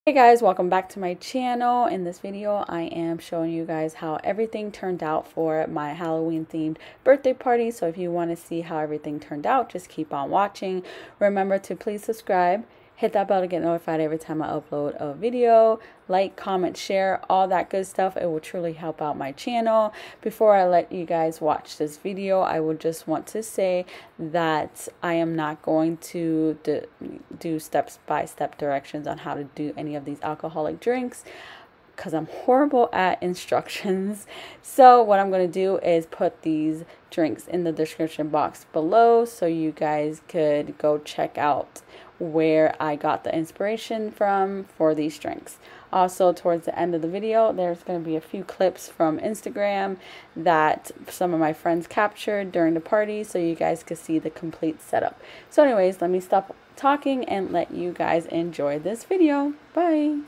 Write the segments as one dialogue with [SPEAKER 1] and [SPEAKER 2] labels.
[SPEAKER 1] Hey guys, welcome back to my channel. In this video, I am showing you guys how everything turned out for my Halloween themed birthday party. So if you want to see how everything turned out, just keep on watching. Remember to please subscribe, hit that bell to get notified every time I upload a video. Like, comment, share, all that good stuff. It will truly help out my channel. Before I let you guys watch this video, I would just want to say that I am not going to do step-by-step directions on how to do any of these alcoholic drinks because I'm horrible at instructions. So what I'm going to do is put these drinks in the description box below so you guys could go check out where I got the inspiration from for these drinks. Also, towards the end of the video, there's going to be a few clips from Instagram that some of my friends captured during the party so you guys could see the complete setup. So anyways, let me stop talking and let you guys enjoy this video. Bye!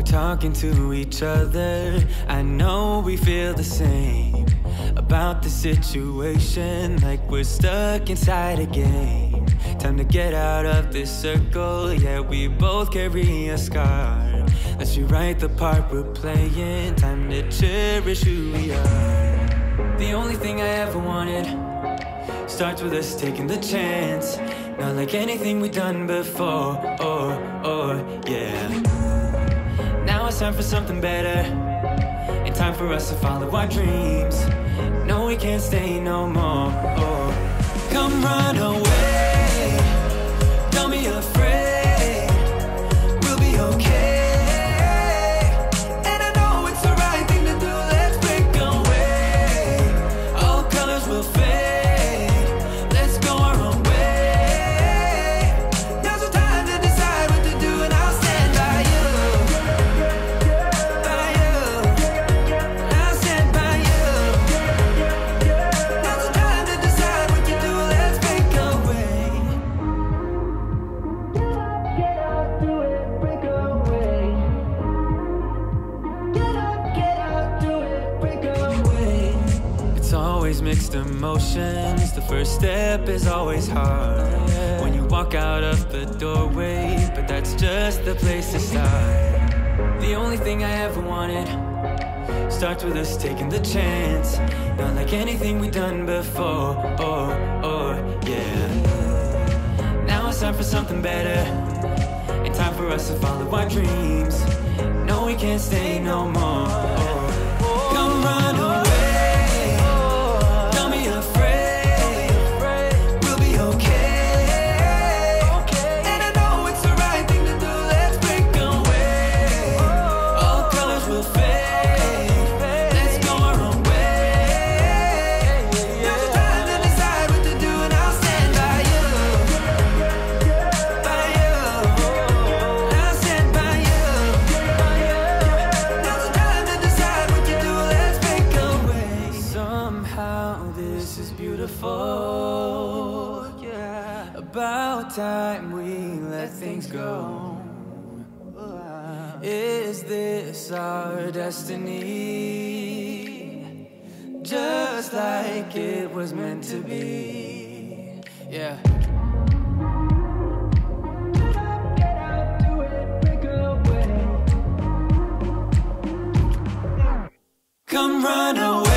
[SPEAKER 2] Talking to each other, I know we feel the same about the situation, like we're stuck inside a game. Time to get out of this circle, yeah, we both carry a scar. Let's rewrite the part we're playing, time to cherish who we are. The only thing I ever wanted starts with us taking the chance, not like anything we've done before, yeah. Now it's time for something better, and time for us to follow our dreams. No, we can't stay no more. Come run away, don't be afraid, we'll be okay. And I know it's the right thing to do, let's break away. All colors will fade, let's go our own way. Now's the time to decide what to do, and I'll stand by you. Mixed emotions, the first step is always hard when you walk out of the doorway, but that's just the place to start. The only thing I ever wanted starts with us taking the chance, not like anything we've done before, yeah. Now it's time for something better, and time for us to follow our dreams. No, we can't stay no more. Come run away. About time we let things go. Is this our destiny? Just like it was meant to be. Yeah. Come run away.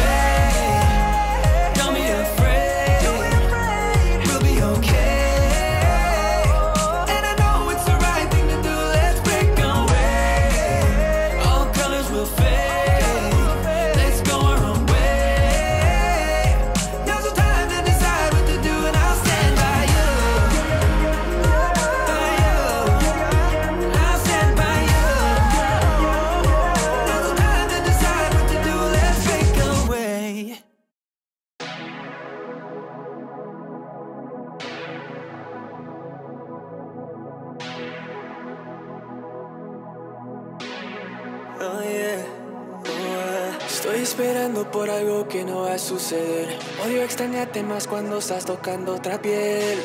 [SPEAKER 2] Estoy esperando por algo que no va a suceder. Odio extrañarte más cuando estás tocando otra piel.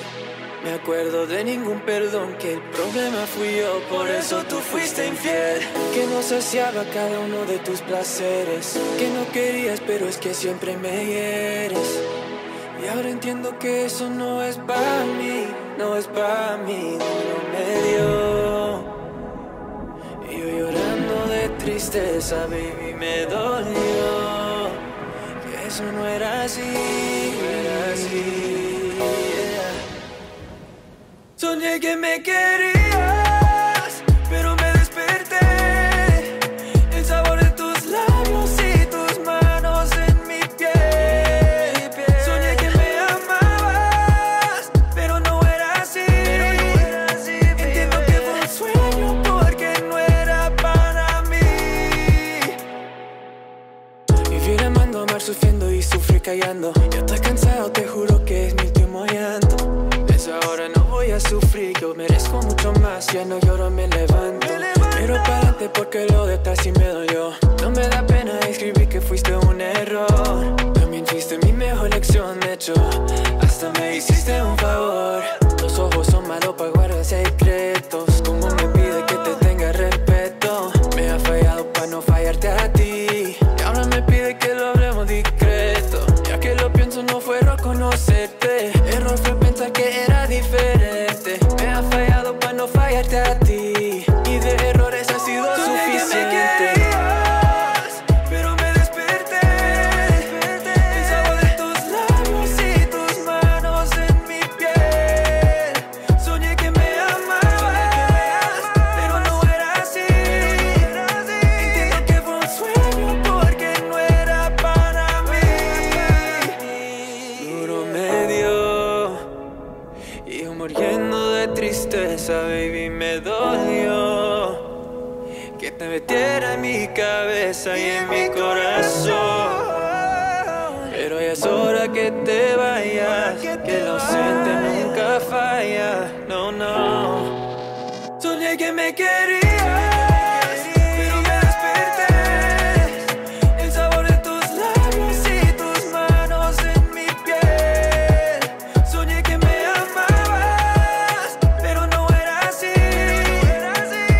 [SPEAKER 2] me acuerdo de ningún perdón, que el problema fui yo, por eso tú fuiste infiel. Que no saciaba cada uno de tus placeres, que no querías, pero es que siempre me hieres. Y ahora entiendo que eso no es para mí, no es para mí, duro me dio. Y yo llorando de tristeza, baby, me dolió. Que eso no era así, yeah. Soñé que me querías, pero me desperté. El sabor de tus labios y tus manos en mi piel. Soñé que me amabas, pero no era así. Entiendo que fue un sueño porque no era para mí. Vivir amando, amar, sufriendo y sufrir callando. Ya estoy cansado, te juro que es mi último llanto. Ahora no voy a sufrir, yo merezco mucho más. Ya no lloro, me levanto. Miro para adelante porque lo de atrás sí me dolió. No me da pena escribir que fuiste un error. También fuiste mi mejor lección, de hecho hasta me hiciste un favor. Los ojos son malos para guardar secretos. Como me pide que te tenga respeto. Me ha fallado para no fallarte a ti. Y ahora me pide que lo hablemos discreto. Ya que lo pienso, no fue error conocerte. Error fue pensar que era diferente. Me ha fallado para no fallarte a ti. Y de errores ha sido suficiente. Pero me desperté. El sabor de tus labios y tus manos en mi piel. Soñé que me amabas, pero no era así. Entiendo que fue un sueño porque no era para mí. Duro me dio. Y yo muriendo de tristeza, baby, me dolió. Que te metiera en mi cabeza y en mi corazón. Pero ya es hora que te vayas, que el ausente nunca falla. No, no. Soñé que me querías, pero me desperté. El sabor de tus labios y tus manos en mi piel. Soñé que me amabas, pero no era así.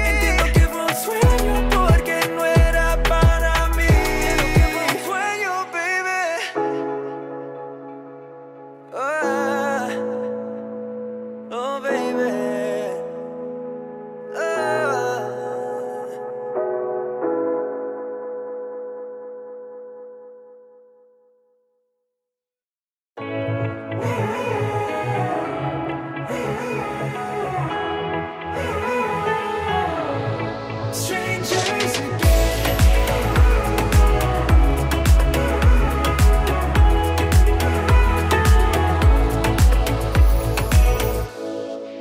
[SPEAKER 2] Entiendo que fue un sueño porque no era para mí. Entiendo que fue un sueño, baby. Oh, baby. Strangers again.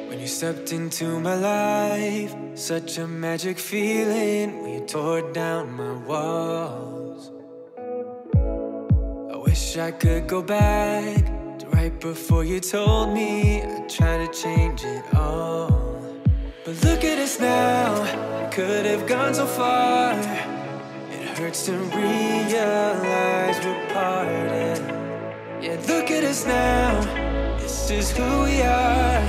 [SPEAKER 2] When you stepped into my life, such a magic feeling when you tore down my walls. I wish I could go back to right before you told me I'd try to change it all. But look at us now, could have gone so far. It hurts to realize we're parted. Yeah, look at us now, this is who we are.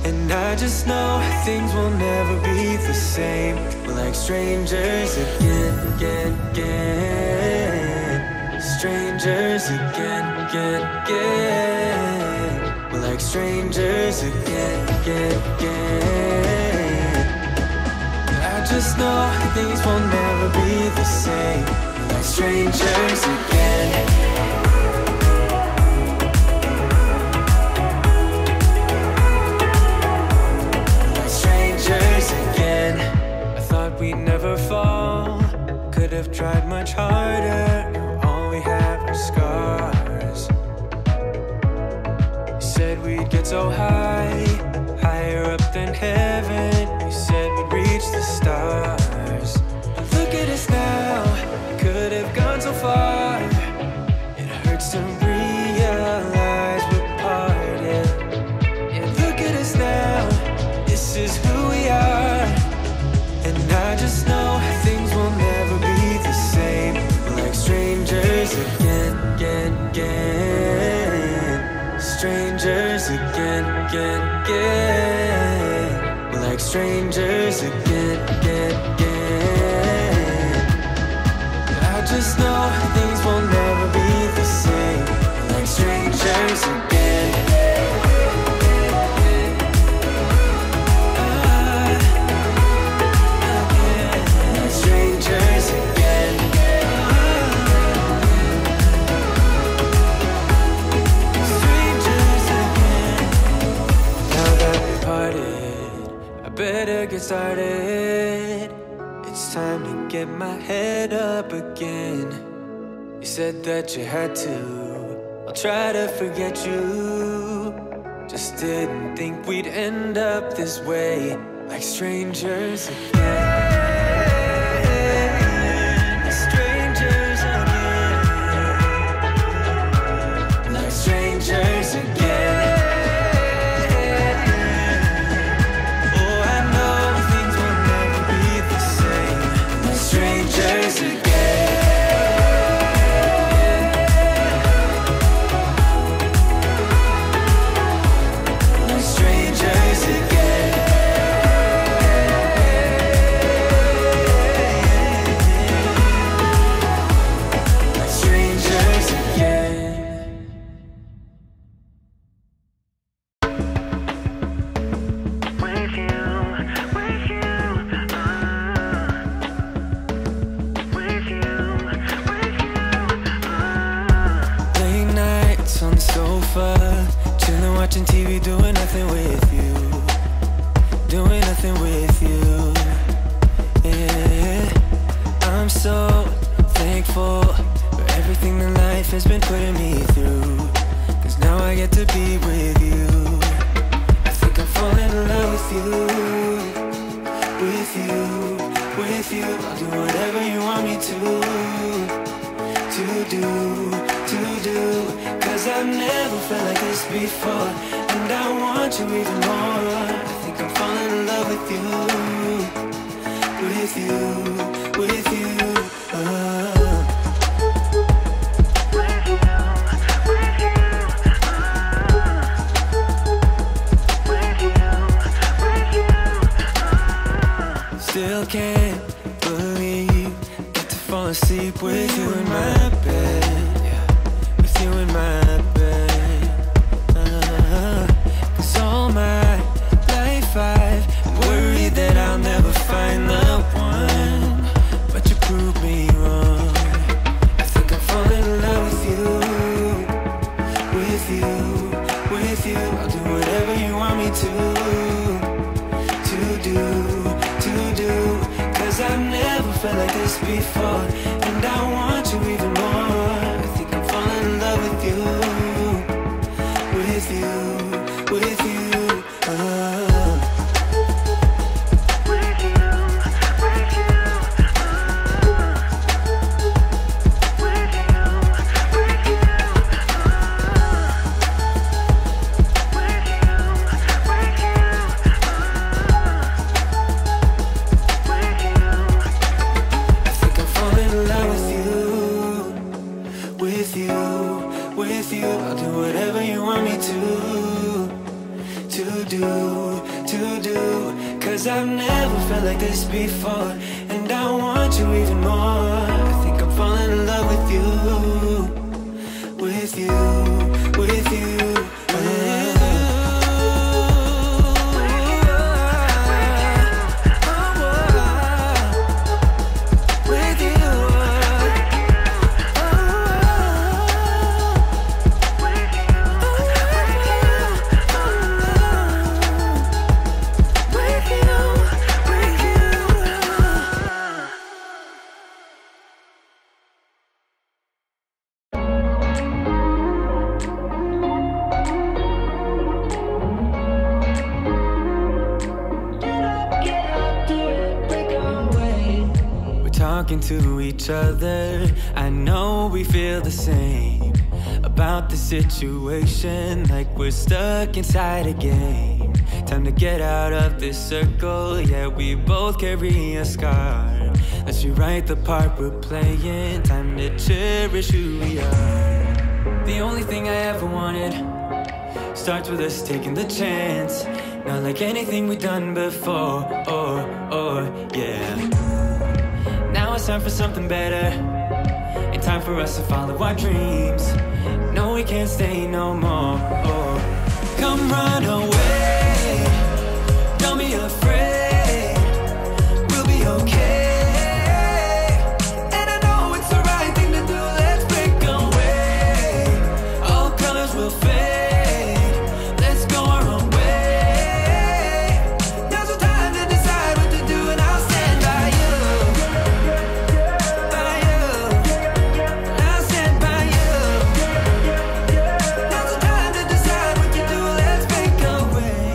[SPEAKER 2] And I just know things will never be the same. We're like strangers again, again, again. Strangers again, again, again. We're like strangers again, again, again. I just know things will never be the same. We're like strangers again. Again, I thought we'd never fall. Could have tried much harder. Now all we have are scars. You said we'd get so high, higher up than heaven. You said we'd reach the stars. But look at us now, could have gone so far. It hurts to realize we're parted. Yeah, look at us now, this is who we are. And I just know things will never be the same. We're like strangers again, again, again. Strangers again, again, again. We're like strangers again, again, again. I just know things will never be the same. We're like strangers again. Like strangers again. Strangers again. Now that we parted, I better get started. It's time to get my head up again. You said that you had to. I'll try to forget you. Just didn't think we'd end up this way, like strangers again. Strangers again. Like strangers again. Oh, I know things will never be the same, like strangers again. Like strangers again. Like strangers again. With you, with you, with you, with you. Late nights on the sofa, chilling, watching TV, doing nothing with you, doing nothing with you. Yeah, I'm so thankful for everything that life has been putting me through, 'cause now I get to be with you. I think I'm falling in love with you, with you, with you. I'll do whatever you want me to do, to do. 'Cause I've never felt like this before, and I want you even more. I think I'm falling in love with you, with you, with you. Still can't believe get to fall asleep with you in my bed, yeah, with you in my bed. 'Cause all my life I've been worried that I'll never find the one, but you proved me wrong. I think I'm falling in love with you, with you, with you. I'll do whatever you want me to do, to do. 'Cause I've never felt like this before, and I want you even more. I think I'm falling in love with you, with you, with you. I'll do whatever you want me to do. 'Cause I've never felt like this before, and I want you even more. I think I'm falling in love with you, with you, with you. Talking to each other, I know we feel the same about the situation, like we're stuck inside a game. Time to get out of this circle, yeah, we both carry a scar. Let's rewrite the part we're playing, time to cherish who we are. The only thing I ever wanted Starts with us taking the chance, not like anything we've done before. Yeah. Now it's time for something better, and time for us to follow our dreams. No, we can't stay no more. Come run away, don't be afraid, we'll be okay. And I know it's the right thing to do, let's break away. All colors will fade, let's go our own way. Now's the time to decide what to do, and I'll stand by you. By you, I'll stand by you. Now's the time to decide what to do, let's break away.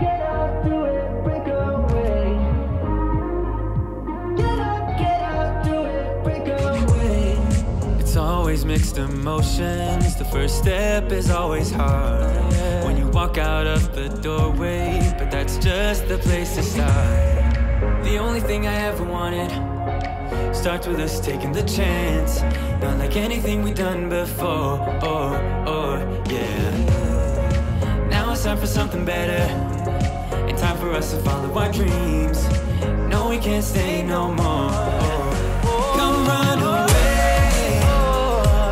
[SPEAKER 2] Get up, do it, break away. Get up, do it, break away. It's always mixed emotions. The first step is always hard when you walk out of the doorway, but that's just the place to start. The only thing I ever wanted starts with us taking the chance, not like anything we've done before. Yeah. Now it's time for something better, and time for us to follow our dreams. No, we can't stay no more. Come run away,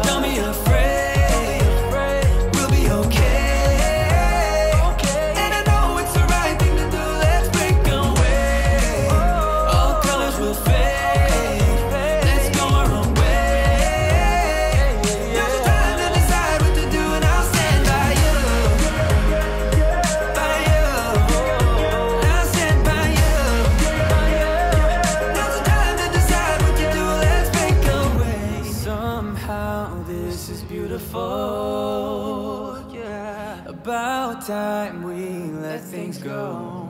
[SPEAKER 2] don't be afraid, we'll be okay. And I know it's the right thing to do, let's break away. All colors will fade, let's go our own way. Now's the time to decide what to do, and I'll stand by you. By you, I'll stand by you. Now's the time to decide what to do, let's break away. Somehow this is beautiful, yeah. About time we let things go.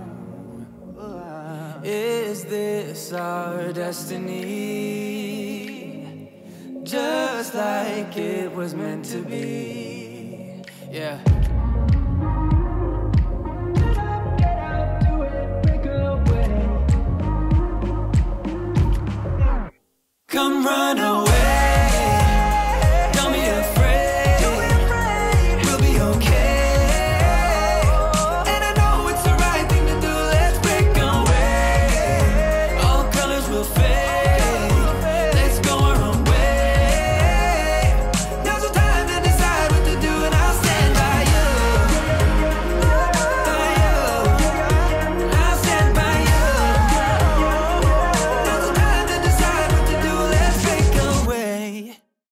[SPEAKER 2] Is this our destiny? Just like it was meant to be, yeah.